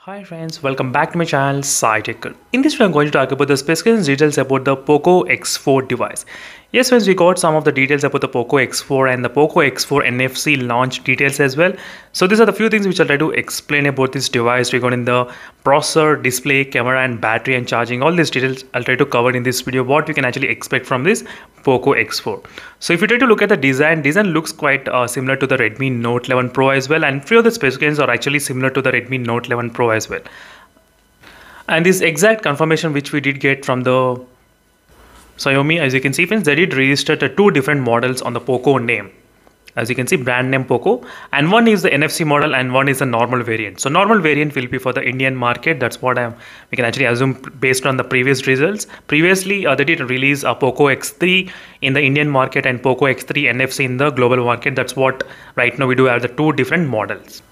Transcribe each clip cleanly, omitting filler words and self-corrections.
Hi friends, welcome back to my channel SciTech. In this video, I'm going to talk about the specifications details about the POCO X4 device. Yes friends, we got some of the details about the POCO X4 and the POCO X4 NFC launch details as well. So these are the few things which I'll try to explain about this device regarding the processor, display, camera and battery and charging. All these details I'll try to cover in this video, what you can actually expect from this POCO X4. So if you try to look at the design looks quite similar to the Redmi Note 11 Pro as well, and few of the specifications are actually similar to the Redmi Note 11 Pro as well. And this exact confirmation which we did get from the Xiaomi, as you can see friends, they did register the two different models on the POCO name. As you can see, brand name POCO, and one is the NFC model and one is the normal variant. So normal variant will be for the Indian market. That's what we can actually assume based on the previous results. Previously, they did release a POCO X3 in the Indian market and POCO X3 NFC in the global market. That's what right now we do have the two different models.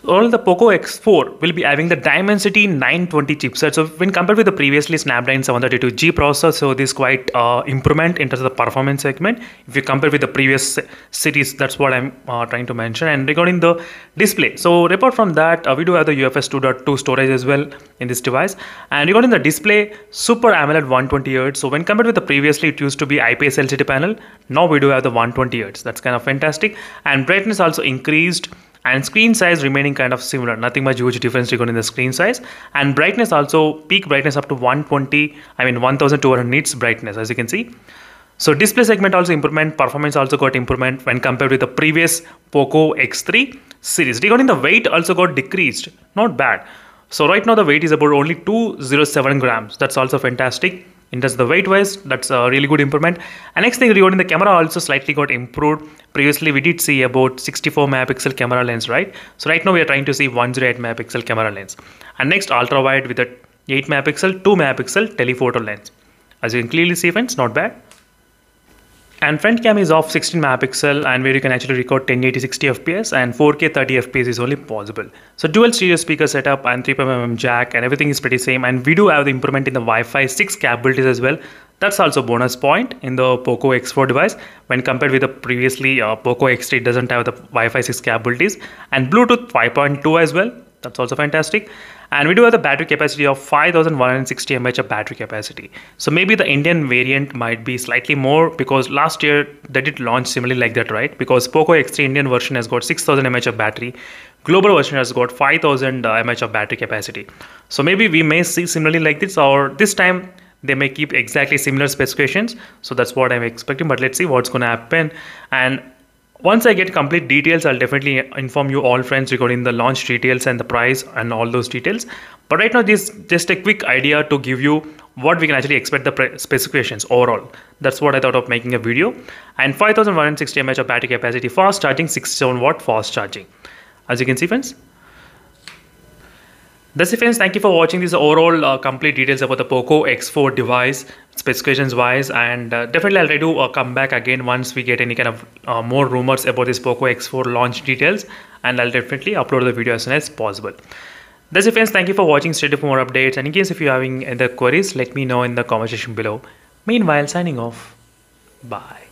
All the POCO X4 will be having the Dimensity 920 chipset. So when compared with the previously Snapdragon 732G processor, so this is quite improvement in terms of the performance segment. If you compare with the previous series, that's what I'm trying to mention. And regarding the display, so apart from that, we do have the UFS 2.2 storage as well in this device. And regarding the display, Super AMOLED 120 Hz. So when compared with the previously, it used to be IPS LCD panel. Now we do have the 120 Hz. That's kind of fantastic. And brightness also increased. And screen size remaining kind of similar, nothing much huge difference regarding the screen size. And brightness also, peak brightness up to 1200 nits brightness, as you can see. So display segment also improvement, performance also got improvement when compared with the previous POCO X3 series. Regarding the weight also got decreased, not bad. So right now the weight is about only 207 grams. That's also fantastic. In terms of the weight wise, that's a really good improvement. And next thing regarding the camera also slightly got improved. Previously we did see about 64 megapixel camera lens, right? So right now we are trying to see 108 megapixel camera lens. And next ultra wide with a 8 megapixel, 2 megapixel telephoto lens. As you can clearly see friends, not bad. And front cam is of 16 megapixel and where you can actually record 1080 60 fps and 4K 30 fps is only possible. So dual stereo speaker setup and 3.5mm jack and everything is pretty same, and we do have the improvement in the Wi-Fi 6 capabilities as well. That's also bonus point in the POCO X4 device when compared with the previously POCO X3 doesn't have the Wi-Fi 6 capabilities, and Bluetooth 5.2 as well. That's also fantastic. And we do have the battery capacity of 5160 mAh of battery capacity. So maybe the Indian variant might be slightly more because last year they did launch similarly like that, right? Because POCO X3 Indian version has got 6000 mAh of battery. Global version has got 5000 mAh of battery capacity. So maybe we may see similarly like this, or this time they may keep exactly similar specifications. So that's what I'm expecting, but let's see what's going to happen. And once I get complete details, I'll definitely inform you all friends regarding the launch details and the price and all those details. But right now, this just a quick idea to give you what we can actually expect the specifications overall. That's what I thought of making a video. And 5160 mAh of battery capacity, fast charging, 67 watt fast charging. As you can see friends. That's it friends, thank you for watching this overall complete details about the POCO X4 device specifications wise, and definitely I'll try to come back again once we get any kind of more rumors about this POCO X4 launch details, and I'll definitely upload the video as soon as possible. That's it friends, thank you for watching, stay tuned for more updates, and in case if you're having any queries, let me know in the comment section below. Meanwhile, signing off, bye.